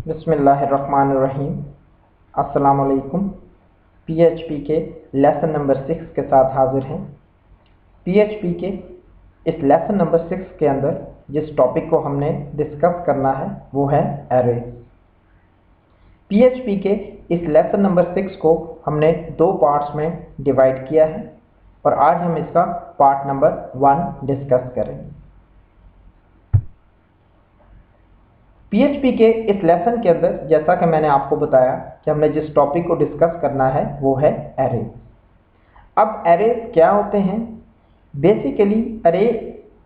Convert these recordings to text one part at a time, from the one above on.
बिस्मिल्लाहिर्रहमानिर्रहीम। अस्सलाम वालेकुम। पीएचपी के लेसन नंबर 6 के साथ हाजिर हैं। पीएचपी के इस लेसन नंबर 6 के अंदर जिस टॉपिक को हमने डिस्कस करना है वो है एरेज। पीएचपी के इस लेसन नंबर 6 को हमने दो पार्ट्स में डिवाइड किया है और आज हम इसका पार्ट नंबर 1 डिस्कस करेंगे। पीएचपी के इस लेसन के अंदर जैसा कि मैंने आपको बताया कि हमने जिस टॉपिक को डिस्कस करना है वो है एरेज। अब एरेज क्या होते हैं? बेसिकली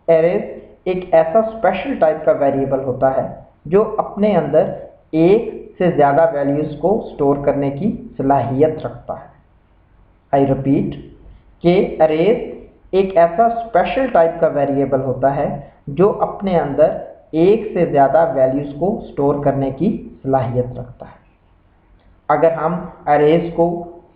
एरेज एक ऐसा स्पेशल टाइप का वेरिएबल होता है जो अपने अंदर एक से ज़्यादा वैल्यूज़ को स्टोर करने की सलाहियत रखता है। आई रिपीट कि एरेज एक ऐसा स्पेशल टाइप का वेरिएबल होता है जो अपने अंदर एक से ज़्यादा वैल्यूज़ को स्टोर करने की सलाहियत रखता है। अगर हम अरेज को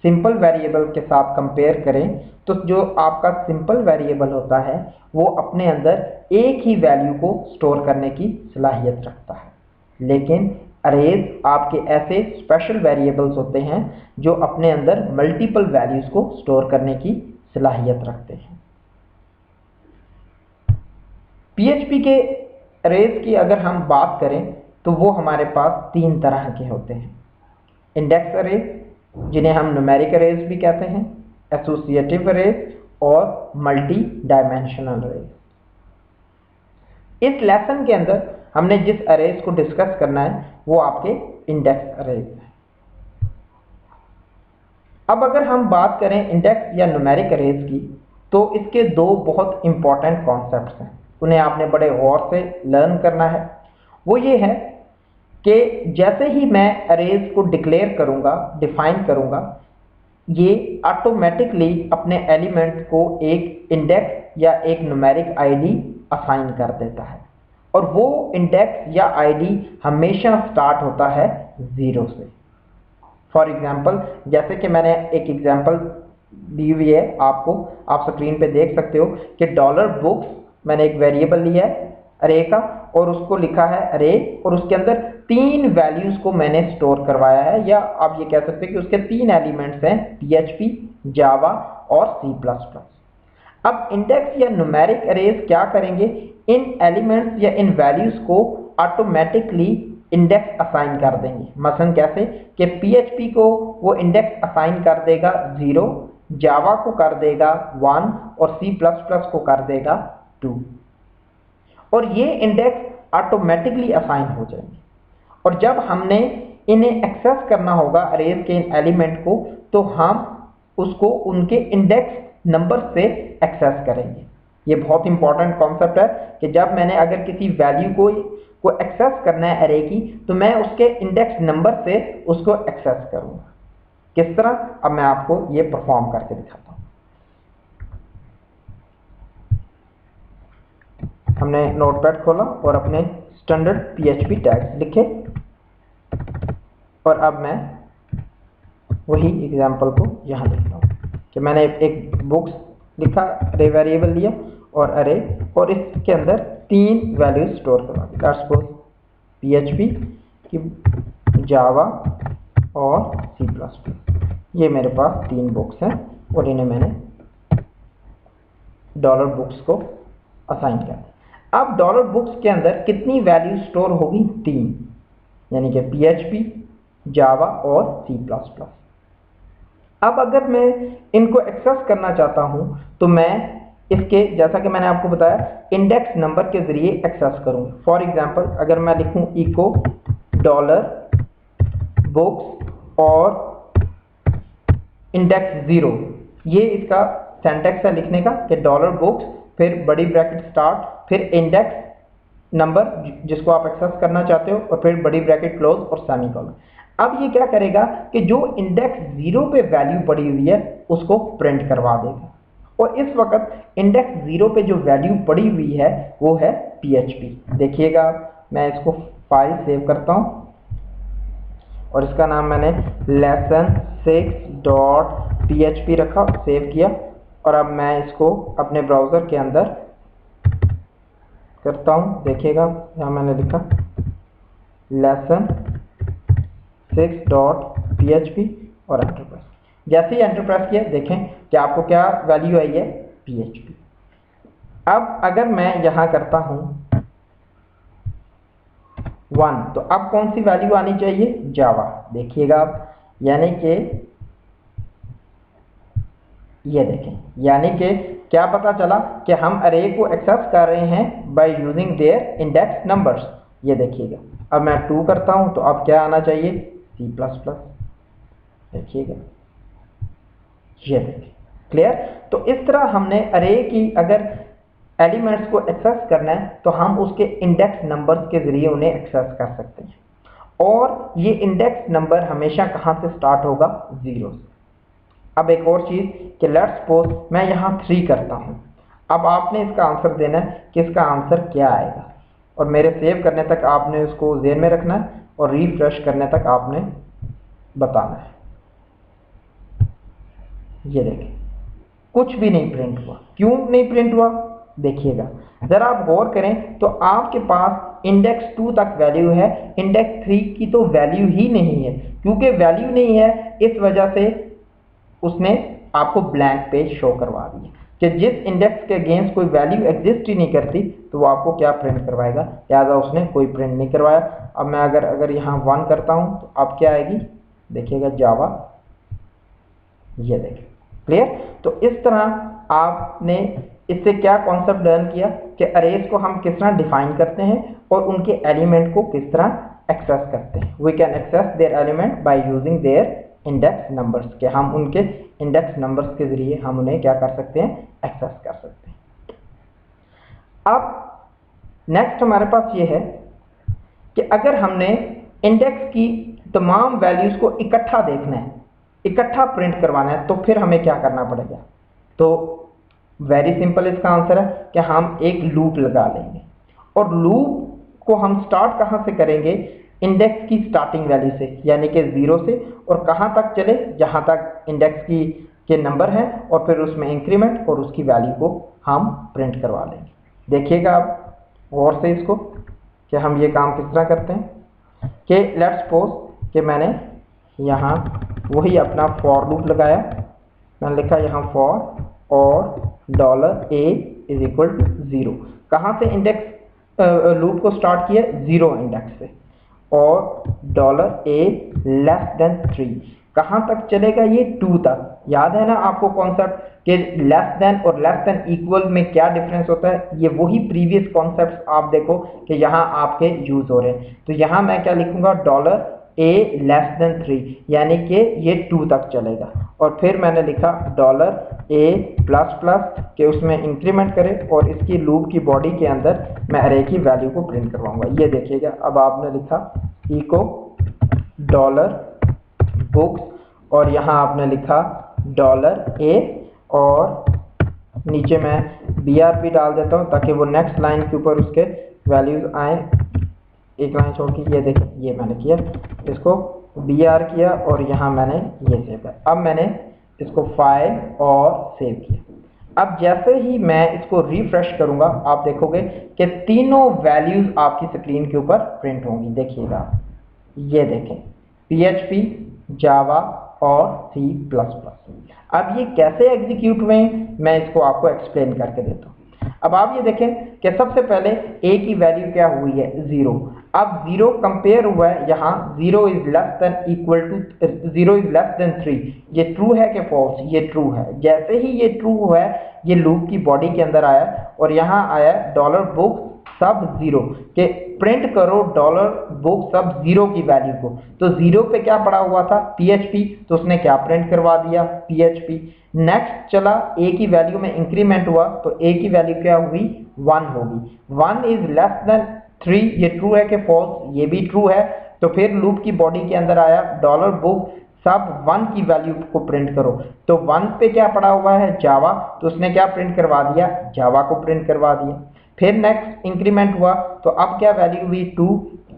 सिंपल वेरिएबल के साथ कंपेयर करें तो जो आपका सिंपल वेरिएबल होता है वो अपने अंदर एक ही वैल्यू को स्टोर करने की सलाहियत रखता है, लेकिन अरेज आपके ऐसे स्पेशल वेरिएबल्स होते हैं जो अपने अंदर मल्टीपल वैल्यूज़ को स्टोर करने की सलाहियत रखते हैं। पीएचपी के अरेज की अगर हम बात करें तो वो हमारे पास तीन तरह के होते हैं। इंडेक्स अरेज जिन्हें हम न्यूमेरिक अरेज भी कहते हैं, एसोसिएटिव अरेज और मल्टी डायमेंशनल अरेज। इस लेसन के अंदर हमने जिस अरेज को डिस्कस करना है वो आपके इंडेक्स अरेज है। अब अगर हम बात करें इंडेक्स या न्यूमेरिक अरेज की तो इसके दो बहुत इंपॉर्टेंट कॉन्सेप्ट्स हैं, उन्हें आपने बड़े गौर से लर्न करना है। वो ये है कि जैसे ही मैं अरेज को डिक्लेयर करूंगा, डिफाइन करूंगा, ये ऑटोमेटिकली अपने एलिमेंट को एक इंडेक्स या एक न्यूमेरिक आईडी असाइन कर देता है और वो इंडेक्स या आईडी हमेशा स्टार्ट होता है 0 से। फॉर एग्जाम्पल, जैसे कि मैंने एक एग्जाम्पल दी हुई है आपको, आप स्क्रीन पे देख सकते हो कि $बुक्स मैंने एक वेरिएबल लिया है अरे का और उसको लिखा है अरे और उसके अंदर 3 वैल्यूज को मैंने स्टोर करवाया है, या आप ये कह सकते हैं कि उसके 3 एलिमेंट्स हैं पीएचपी, जावा और C++। अब इंडेक्स या न्यूमेरिक अरेज क्या करेंगे? इन एलिमेंट्स या इन वैल्यूज को ऑटोमेटिकली इंडेक्स असाइन कर देंगे। मसलन कैसे कि पीएचपी को वो इंडेक्स असाइन कर देगा 0, जावा को कर देगा 1 और C++ को कर देगा 2, और ये इंडेक्स ऑटोमेटिकली असाइन हो जाएंगे। और जब हमने इन्हें एक्सेस करना होगा अरेज के इन एलिमेंट को तो हम उसको उनके इंडेक्स नंबर से एक्सेस करेंगे। ये बहुत इंपॉर्टेंट कॉन्सेप्ट है कि जब मैंने अगर किसी वैल्यू को एक्सेस करना है अरे की तो मैं उसके इंडेक्स नंबर से उसको एक्सेस करूंगा। किस तरह? अब मैं आपको ये परफॉर्म करके दिखाता हूं। हमने नोटपैड खोला और अपने स्टैंडर्ड पीएचपी टैग्स लिखे और अब मैं वही एग्जांपल को यहाँ लिखता हूँ कि मैंने एक बुक्स लिखा, अरे वेरिएबल लिया और अरे, और इसके अंदर 3 वैल्यूज स्टोर करवा दी। लेट्स सपोज पीएचपी की, जावा और C++। ये मेरे पास 3 बुक्स हैं और इन्हें मैंने $बुक्स को असाइन किया। अब $बुक्स के अंदर कितनी वैल्यू स्टोर होगी? 3, यानी कि पीएचपी, जावा और C++। अब अगर मैं इनको एक्सेस करना चाहता हूं तो मैं इसके, जैसा कि मैंने आपको बताया, इंडेक्स नंबर के जरिए एक्सेस करूंगा। फॉर एग्जांपल, अगर मैं लिखूं इको $बुक्स और इंडेक्स 0, ये इसका सिंटैक्स है लिखने का कि $बुक्स फिर बड़ी ब्रैकेट स्टार्ट, फिर इंडेक्स नंबर जिसको आप एक्सेस करना चाहते हो और फिर बड़ी ब्रैकेट क्लोज और सेमीकोलन। अब ये क्या करेगा कि जो इंडेक्स 0 पे वैल्यू पड़ी हुई है उसको प्रिंट करवा देगा, और इस वक्त इंडेक्स 0 पे जो वैल्यू पड़ी हुई है वो है पीएचपी। देखिएगा, मैं इसको फाइल सेव करता हूँ और इसका नाम मैंने lesson6.php रखा, सेव किया, और अब मैं इसको अपने ब्राउज़र के अंदर करता हूँ। देखिएगा यहाँ मैंने लिखा lesson 6.php और एंटर प्रेस। जैसे ही एंटर प्रेस किया देखें कि आपको क्या वैल्यू आई है, php। अब अगर मैं यहां करता हूं 1 तो अब कौन सी वैल्यू आनी चाहिए, जावा। देखिएगा आप, यानी कि ये देखें, यानी कि क्या पता चला कि हम अरे को एक्सेस कर रहे हैं bye using their index numbers. ये देखिएगा, अब मैं 2 करता हूं तो अब क्या आना चाहिए, C++। देखिएगा, ये देखिए, क्लियर। तो इस तरह हमने अरे की अगर एलिमेंट्स को एक्सेस करना है तो हम उसके इंडेक्स नंबर्स के जरिए उन्हें एक्सेस कर सकते हैं। और ये इंडेक्स नंबर हमेशा कहां से स्टार्ट होगा, 0 से। अब एक और चीज कि लेट्स सपोज मैं यहां 3 करता हूं। अब आपने इसका आंसर देना है कि इसका आंसर क्या आएगा, और मेरे सेव करने तक आपने उसको ज़हन में रखना है और रिफ्रेश करने तक आपने बताना है। ये देखें, कुछ भी नहीं प्रिंट हुआ। क्यों नहीं प्रिंट हुआ, देखिएगा जरा आप गौर करें तो आपके पास इंडेक्स 2 तक वैल्यू है, इंडेक्स 3 की तो वैल्यू ही नहीं है। क्योंकि वैल्यू नहीं है इस वजह से उसने आपको ब्लैंक पेज शो करवा दिया कि जिस इंडेक्स के अगेंस्ट कोई वैल्यू एग्जिस्ट ही नहीं करती तो वो आपको क्या प्रिंट करवाएगा, लिहाजा उसने कोई प्रिंट नहीं करवाया। अब मैं अगर यहाँ 1 करता हूं तो अब क्या आएगी, देखिएगा जावा। ये देखिए, क्लियर। तो इस तरह आपने इससे क्या कॉन्सेप्ट लर्न किया कि अरेज को हम किस तरह डिफाइन करते हैं और उनके एलिमेंट को किस तरह एक्सेस करते हैं। We can access their element by using their index numbers, के हम उनके इंडेक्स नंबर्स के जरिए हम उन्हें क्या कर सकते हैं, एक्सेस कर सकते हैं। अब नेक्स्ट हमारे पास ये है कि अगर हमने इंडेक्स की तमाम वैल्यूज को इकट्ठा देखना है, इकट्ठा प्रिंट करवाना है, तो फिर हमें क्या करना पड़ेगा। तो वेरी सिंपल इसका आंसर है कि हम एक लूप लगा लेंगे, और लूप को हम स्टार्ट कहां से करेंगे, इंडेक्स की स्टार्टिंग वैल्यू से, यानी कि 0 से, और कहां तक चले, जहां तक इंडेक्स की के नंबर हैं, और फिर उसमें इंक्रीमेंट और उसकी वैल्यू को हम प्रिंट करवा लेंगे। देखिएगा आप गौर से इसको कि हम ये काम किस तरह करते हैं। कि लेट्स सपोज कि मैंने यहाँ वही अपना फॉर लूप लगाया, मैंने लिखा यहाँ फॉर और $a इज इक्वल टू 0। कहाँ से इंडेक्स लूप को स्टार्ट किया, 0 इंडेक्स से, और $a लेस देन 3 कहाँ तक चलेगा, ये 2 तक। याद है ना आपको कॉन्सेप्ट कि लेस देन और लेस देन इक्वल में क्या डिफरेंस होता है, ये वही प्रीवियस कॉन्सेप्ट्स आप देखो कि यहाँ आपके यूज हो रहे हैं। तो यहाँ मैं क्या लिखूंगा, $a लेस देन 3, यानी कि ये 2 तक चलेगा। और फिर मैंने लिखा $a++ के उसमें इंक्रीमेंट करें, और इसकी लूप की बॉडी के अंदर मैं अरे की वैल्यू को प्रिंट करवाऊंगा। ये देखिएगा, अब आपने लिखा इको $बुक्स, और यहाँ आपने लिखा $a, और नीचे मैं BRP डाल देता हूँ ताकि वो नेक्स्ट लाइन के ऊपर उसके वैल्यूज आए, एक लाइन छोड़ के। ये देखिए, ये मैंने किया, इसको BR किया, और यहाँ मैंने ये सेव किया। अब मैंने इसको फाइल और सेव किया। अब जैसे ही मैं इसको रिफ्रेश करूंगा आप देखोगे कि तीनों वैल्यूज आपकी स्क्रीन के ऊपर प्रिंट होंगी। देखिएगा, ये देखें, PHP, जावा और C++। अब ये कैसे एग्जीक्यूट हुए मैं इसको आपको एक्सप्लेन करके देता हूँ। अब आप ये देखें कि सबसे पहले a की वैल्यू क्या हुई है, 0। अब 0 कंपेयर हुआ है, यहाँ 0 is less than equal to 0 is less than 3। ये ट्रू है कि फॉल्स, ये ट्रू है। जैसे ही ये ट्रू हुआ है, ये लूप की बॉडी के अंदर आया, और यहाँ आया $book सब 0 के प्रिंट करो $book सब 0 की वैल्यू को। तो 0 पे क्या पड़ा हुआ था, PHP, तो उसने क्या प्रिंट करवा दिया, PHP। नेक्स्ट चला a की वैल्यू में इंक्रीमेंट हुआ, तो a की वैल्यू क्या हुई, 1 होगी। 1 इज लेस देन 3, ये ट्रू है कि फॉल्स, ये भी ट्रू है। तो फिर लूप की बॉडी के अंदर आया $book सब 1 की वैल्यू को प्रिंट करो। तो 1 पे क्या पड़ा हुआ है, जावा, तो उसने क्या प्रिंट करवा दिया, जावा को प्रिंट करवा दिया। फिर नेक्स्ट इंक्रीमेंट हुआ, तो अब क्या वैल्यू हुई,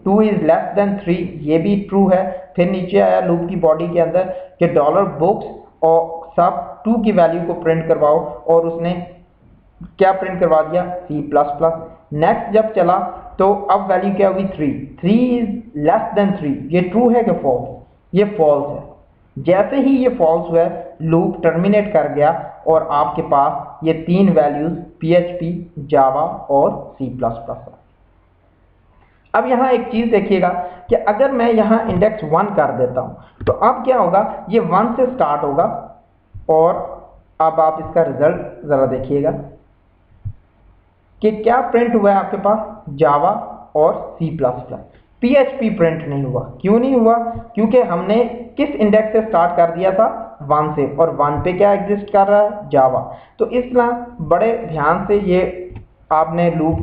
2 इज लेस देन 3, ये भी ट्रू है। फिर नीचे आया लूप की बॉडी के अंदर कि $books और सब 2 की वैल्यू को प्रिंट करवाओ, और उसने क्या प्रिंट करवा दिया, C++। नेक्स्ट जब चला तो अब वैल्यू क्या हुई, 3 इज लेस देन 3, ये ट्रू है कि फॉल्स, ये फॉल्स है। जैसे ही ये फॉल्स हुआ लूप टर्मिनेट कर गया और आपके पास ये 3 वैल्यूज PHP, जावा और C++ है। अब यहाँ एक चीज देखिएगा कि अगर मैं यहाँ इंडेक्स 1 कर देता हूं तो अब क्या होगा, ये 1 से स्टार्ट होगा और अब आप इसका रिजल्ट जरा देखिएगा कि क्या प्रिंट हुआ है आपके पास, जावा और C++। PHP प्रिंट नहीं हुआ। क्यों नहीं हुआ? क्योंकि हमने किस इंडेक्स से स्टार्ट कर दिया था, 1 से, और 1 पे क्या एग्जिस्ट कर रहा है, जावा। तो इसलिए बड़े ध्यान से ये आपने लूप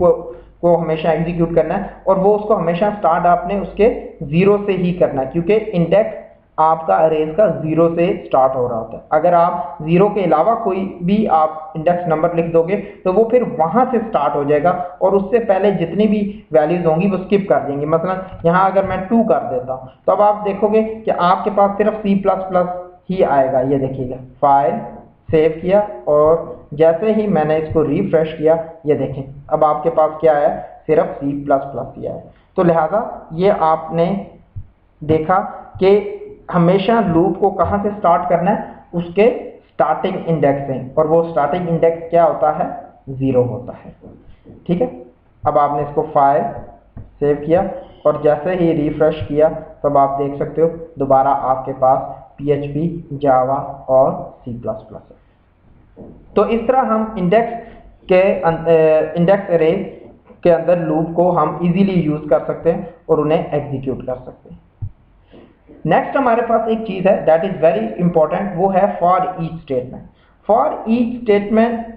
को हमेशा एग्जीक्यूट करना है और वो उसको हमेशा स्टार्ट आपने उसके 0 से ही करना है, क्योंकि इंडेक्स आपका अरेज का 0 से स्टार्ट हो रहा होता है। अगर आप 0 के अलावा कोई भी आप इंडेक्स नंबर लिख दोगे तो वो फिर वहां से स्टार्ट हो जाएगा और उससे पहले जितनी भी वैल्यूज होंगी वो स्किप कर देंगी। मसलन यहाँ अगर मैं 2 कर देता हूँ तो अब आप देखोगे कि आपके पास सिर्फ C++ ही आएगा। ये देखिएगा, फाइल सेव किया और जैसे ही मैंने इसको रिफ्रेश किया, ये देखें अब आपके पास क्या है, सिर्फ C++ ही आया। तो लिहाजा ये आपने देखा कि हमेशा लूप को कहां से स्टार्ट करना है, उसके स्टार्टिंग इंडेक्स से, और वो स्टार्टिंग इंडेक्स क्या होता है, 0 होता है। ठीक है, अब आपने इसको फाइल सेव किया और जैसे ही रिफ्रेश किया तब आप देख सकते हो दोबारा आपके पास PHP, जावा और C++ है। तो इस तरह हम इंडेक्स अरे के अंदर लूप को हम इजीली यूज कर सकते हैं और उन्हें एग्जीक्यूट कर सकते हैं। नेक्स्ट हमारे पास एक चीज है दैट इज वेरी इंपॉर्टेंट, वो है for each statement. For each statement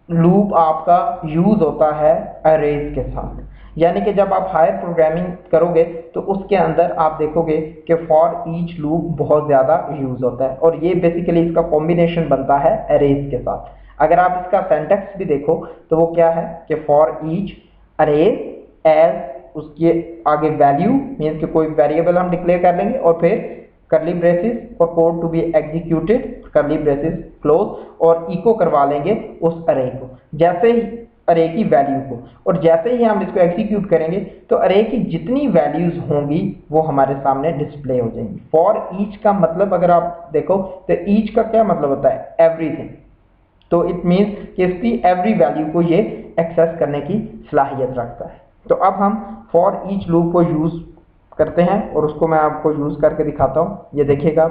loop आपका यूज होता है अरेज के साथ, यानी कि जब आप हायर प्रोग्रामिंग करोगे तो उसके अंदर आप देखोगे कि फॉर ईच लूप बहुत ज़्यादा यूज होता है और ये बेसिकली इसका कॉम्बिनेशन बनता है अरेज के साथ। अगर आप इसका सेंटेक्स भी देखो तो वो क्या है कि फॉर ईच अरेज एज, उसके आगे वैल्यू मीन्स कि कोई वेरिएबल हम डिक्लेयर कर लेंगे और फिर करली ब्रेसिस और code to be executed curly braces close और इको करवा लेंगे उस अरे को, जैसे ही अरे की वैल्यू को, और जैसे ही हम इसको एग्जीक्यूट करेंगे तो अरे की जितनी वैल्यूज होंगी वो हमारे सामने डिस्प्ले हो जाएंगी। फॉर ईच का मतलब अगर आप देखो तो ईच का क्या मतलब होता है, एवरीथिंग। तो इट मीन्स कि इसकी एवरी वैल्यू को ये एक्सेस करने की सलाहियत रखता है। तो अब हम फॉर ईच लूप को यूज करते हैं और उसको मैं आपको यूज करके दिखाता हूं। ये देखिएगा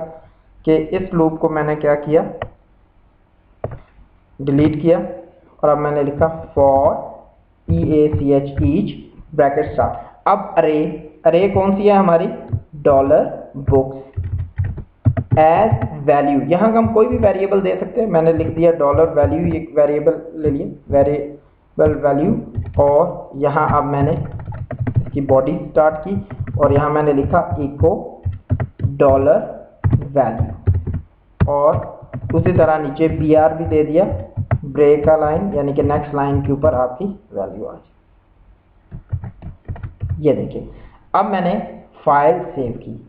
कि इस लूप को मैंने क्या किया, डिलीट किया और अब मैंने लिखा for EACH each bracket start. अब अरे कौन सी है हमारी, $बुक्स एज वैल्यू। यहां हम कोई भी वेरिएबल दे सकते हैं, मैंने लिख दिया $वैल्यू, एक वेरिएबल ले लिए, वेरिएबल वैल्यू, और यहां अब मैंने इसकी बॉडी स्टार्ट की और यहां मैंने लिखा इको $वैल्यू और उसी तरह नीचे BR भी दे दिया, ब्रेक का लाइन, यानी कि नेक्स्ट लाइन के ऊपर आपकी वैल्यू आ जाए। ये देखिए अब मैंने फाइल सेव की।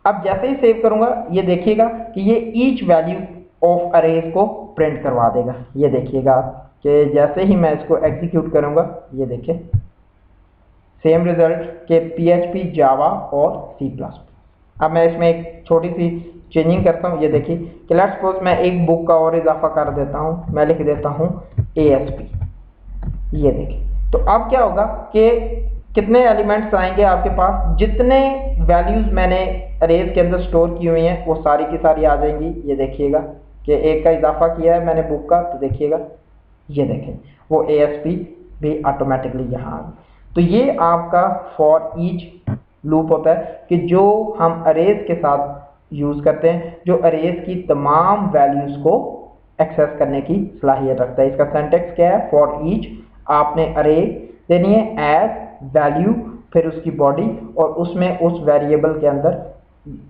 अब जैसे ही सेव करूंगा ये देखिएगा कि ये ईच वैल्यू ऑफ अरेज को प्रिंट करवा देगा। ये देखिएगा कि जैसे ही मैं इसको एग्जीक्यूट करूंगा ये देखिए सेम रिजल्ट के PHP, जावा और C++। अब मैं इसमें एक छोटी सी चेंजिंग करता हूँ। ये देखिए कि लेट्स सपोज मैं एक बुक का और इजाफा कर देता हूँ, मैं लिख देता हूँ ASP। ये देखिए तो अब क्या होगा कि कितने एलिमेंट्स आएंगे आपके पास, जितने वैल्यूज मैंने अरेज के अंदर स्टोर की हुई हैं वो सारी की सारी आ जाएंगी। ये देखिएगा कि एक का इजाफा किया है मैंने बुक का, तो देखिएगा ये देखें वो ASP भी ऑटोमेटिकली यहाँ आ गई। तो ये आपका फॉर ईच लूप होता है कि जो हम अरेज के साथ यूज करते हैं, जो अरेज की तमाम वैल्यूज को एक्सेस करने की सलाहियत रखता है। इसका सिंटैक्स क्या है, फॉर ईच आपने अरे देनी है एज वैल्यू, फिर उसकी बॉडी और उसमें उस वेरिएबल के अंदर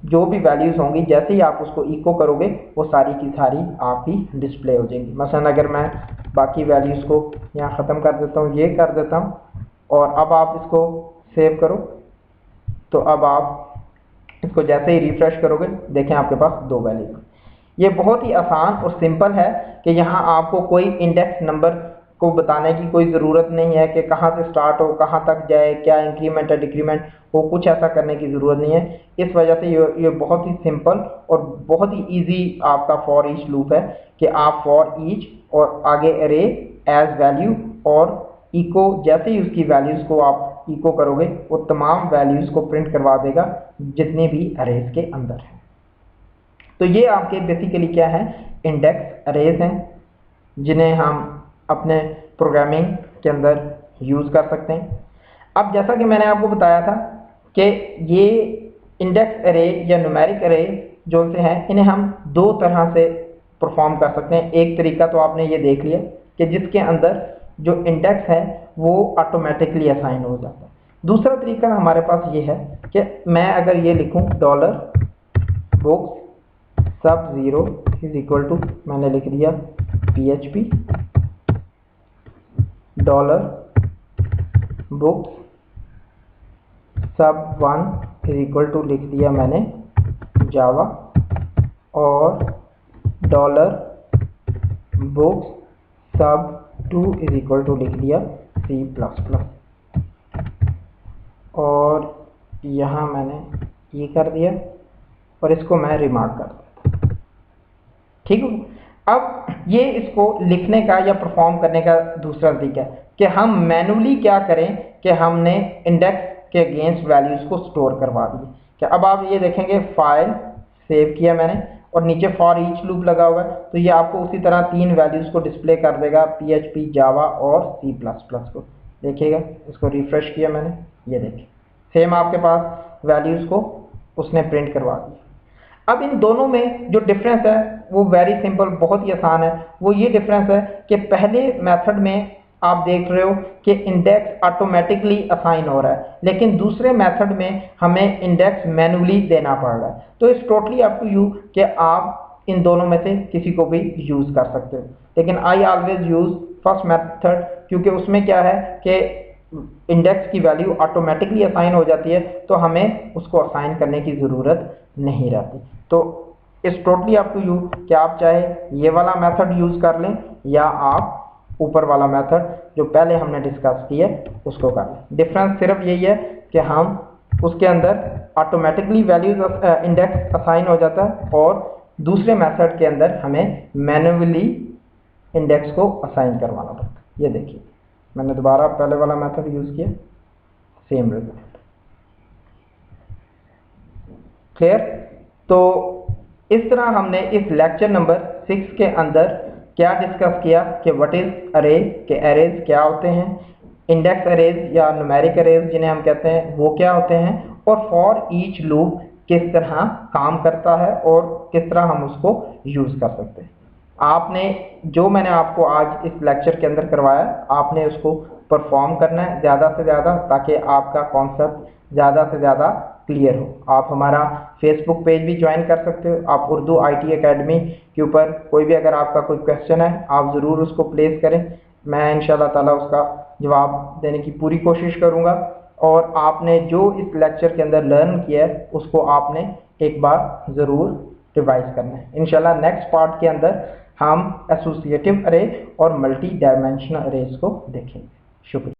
जो भी वैल्यूज होंगी जैसे ही आप उसको इको करोगे वो सारी की सारी आपकी डिस्प्ले हो जाएंगी। मसलन अगर मैं बाकी वैल्यूज को यहाँ ख़त्म कर देता हूँ, ये कर देता हूँ और अब आप इसको सेव करो, तो अब आप इसको जैसे ही रिफ्रेश करोगे देखें आपके पास 2 वैल्यू। ये बहुत ही आसान और सिंपल है कि यहाँ आपको कोई इंडेक्स नंबर को बताने की कोई ज़रूरत नहीं है कि कहाँ से स्टार्ट हो कहाँ तक जाए, क्या इंक्रीमेंट है डिक्रीमेंट हो, कुछ ऐसा करने की ज़रूरत नहीं है। इस वजह से ये बहुत ही सिंपल और बहुत ही ईजी आपका फॉर ईच लूप है कि आप फॉर ईच और आगे अरे एज वैल्यू और इको, जैसे ही उसकी वैल्यूज़ को आप इको करोगे वो तमाम वैल्यूज़ को प्रिंट करवा देगा जितने भी अरेज के अंदर हैं। तो ये आपके बेसिकली क्या है, इंडेक्स अरेज हैं जिन्हें हम अपने प्रोग्रामिंग के अंदर यूज़ कर सकते हैं। अब जैसा कि मैंने आपको बताया था कि ये इंडेक्स अरे या न्यूमेरिक अरे जो से हैं इन्हें हम दो तरह से परफॉर्म कर सकते हैं। एक तरीका तो आपने ये देख लिया कि जिसके अंदर जो इंडेक्स है वो ऑटोमेटिकली असाइन हो जाता है। दूसरा तरीका हमारे पास ये है कि मैं अगर ये लिखूं $बुक्स सब ज़ीरो इज इक्वल टू, मैंने लिख दिया PHP $बुक्स सब वन इज इक्वल टू लिख दिया मैंने जावा, और $बुक्स सब टू इज इक्वल टू लिख दिया C++, और यहाँ मैंने ये कर दिया और इसको मैं रिमार्क कर देता। ठीक है। अब ये इसको लिखने का या परफॉर्म करने का दूसरा तरीका है कि हम मैनुअली क्या करें कि हमने इंडेक्स के अगेंस्ट वैल्यूज़ को स्टोर करवा दिए। क्या अब आप ये देखेंगे फाइल सेव किया मैंने और नीचे फॉर ईच लूप लगा हुआ है, तो ये आपको उसी तरह तीन वैल्यूज़ को डिस्प्ले कर देगा, PHP जावा और C++ को। देखिएगा, इसको रिफ्रेश किया मैंने, ये देखिए सेम आपके पास वैल्यूज़ को उसने प्रिंट करवा दिया। अब इन दोनों में जो डिफरेंस है वो वेरी सिंपल, बहुत ही आसान है। वो ये डिफरेंस है कि पहले मेथड में आप देख रहे हो कि इंडेक्स ऑटोमेटिकली असाइन हो रहा है, लेकिन दूसरे मेथड में हमें इंडेक्स मैनुअली देना पड़ रहा है। तो it's totally up to you कि आप इन दोनों में से किसी को भी यूज़ कर सकते हो, लेकिन I always use first method क्योंकि उसमें क्या है कि इंडेक्स की वैल्यू ऑटोमेटिकली असाइन हो जाती है, तो हमें उसको असाइन करने की ज़रूरत नहीं रहती। तो it's totally up to you कि आप चाहे ये वाला मेथड यूज़ कर लें या आप ऊपर वाला मेथड जो पहले हमने डिस्कस किया उसको कर लें। डिफरेंस सिर्फ यही है कि हम उसके अंदर ऑटोमेटिकली वैल्यूज इंडेक्स असाइन हो जाता है और दूसरे मेथड के अंदर हमें मैन्युअली इंडेक्स को असाइन करवाना पड़ता है। ये देखिए मैंने दोबारा पहले वाला मेथड यूज़ किया, सेम रिजल्ट। क्लियर? तो इस तरह हमने इस लेक्चर नंबर 6 के अंदर क्या डिस्कस किया कि व्हाट इज अरे, के अरेज क्या होते हैं, इंडेक्स अरेज या न्यूमेरिक अरेज जिन्हें हम कहते हैं वो क्या होते हैं, और फॉर ईच लूप किस तरह काम करता है और किस तरह हम उसको यूज़ कर सकते हैं। आपने जो मैंने आपको आज इस लेक्चर के अंदर करवाया आपने उसको परफॉर्म करना है ज़्यादा से ज़्यादा, ताकि आपका कॉन्सेप्ट ज़्यादा से ज़्यादा क्लियर हो। आप हमारा फेसबुक पेज भी ज्वाइन कर सकते हो। आप उर्दू IT अकेडमी के ऊपर कोई भी अगर आपका कोई क्वेश्चन है आप ज़रूर उसको प्लेस करें, मैं इंशाल्लाह ताला उसका जवाब देने की पूरी कोशिश करूँगा। और आपने जो इस लेक्चर के अंदर लर्न किया है उसको आपने एक बार ज़रूर रिवाइज करना है। इंशाल्लाह नेक्स्ट पार्ट के अंदर हम एसोसिएटिव अरे और मल्टी डायमेंशनल अरेज को देखेंगे। शुक्रिया।